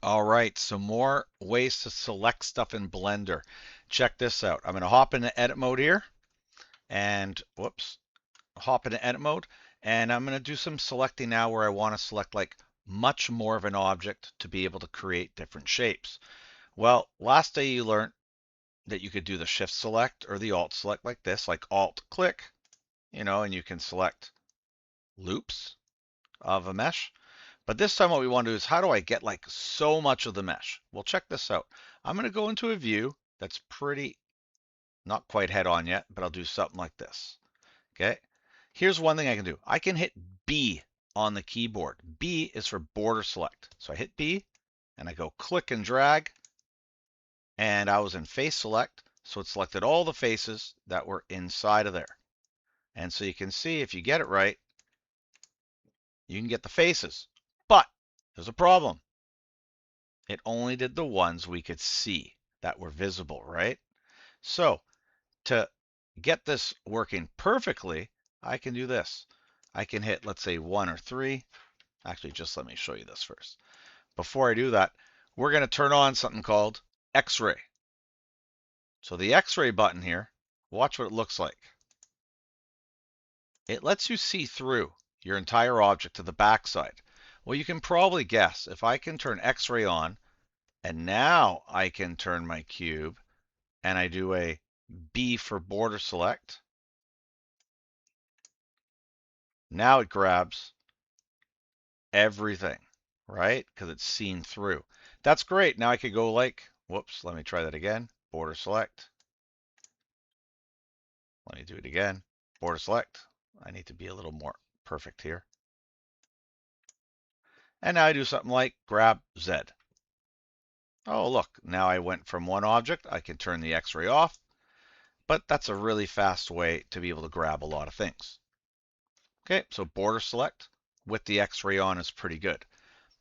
All right, some more ways to select stuff in Blender. Check this out. I'm going to hop into edit mode here and whoops, hop into edit mode, and I'm going to do some selecting now where I want to select like much more of an object to be able to create different shapes. Well, last day you learned that you could do the shift select or the alt select like this, like alt click, and you can select loops of a mesh. But this time what we want to do is how do I get like so much of the mesh? Well, check this out. I'm going to go into a view that's pretty, not quite head on yet, but I'll do something like this. Okay. Here's one thing I can do. I can hit B on the keyboard. B is for border select. So I hit B and I go click and drag, and I was in face select. So it selected all the faces that were inside of there. And so you can see if you get it right, you can get the faces. But there's a problem. It only did the ones we could see that were visible, right? So to get this working perfectly, I can do this. I can hit, let's say 1 or 3. Actually, just let me show you this first. Before I do that, we're going to turn on something called X-ray. So the X-ray button here, watch what it looks like. It lets you see through your entire object to the backside. Well, you can probably guess if I can turn X-ray on, and now I can turn my cube and I do a B for border select. Now it grabs everything, right? Because it's seen through. That's great. Now I could go like, whoops, let me try that again. Border select. Let me do it again. Border select. I need to be a little more perfect here. And now I do something like grab Z. Oh, look, now I went from one object. I can turn the X-ray off, but that's a really fast way to be able to grab a lot of things. Okay, so border select with the X-ray on is pretty good.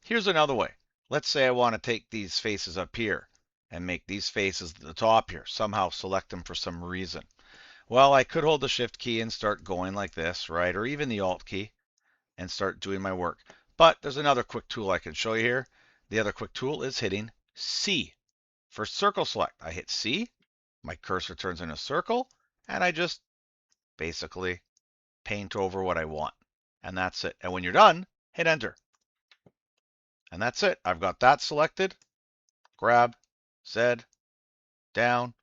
Here's another way. Let's say I want to take these faces up here and make these faces at the top here, somehow select them for some reason. Well, I could hold the shift key and start going like this, right? Or even the alt key and start doing my work. But there's another quick tool I can show you here. The other quick tool is hitting C. For circle select, I hit C, my cursor turns into a circle, and I just basically paint over what I want. And that's it. And when you're done, hit enter. And that's it. I've got that selected. Grab, Z, down,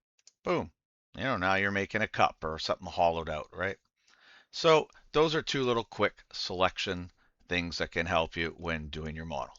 boom. Now you're making a cup or something hollowed out, right? So those are two little quick selection things that can help you when doing your model.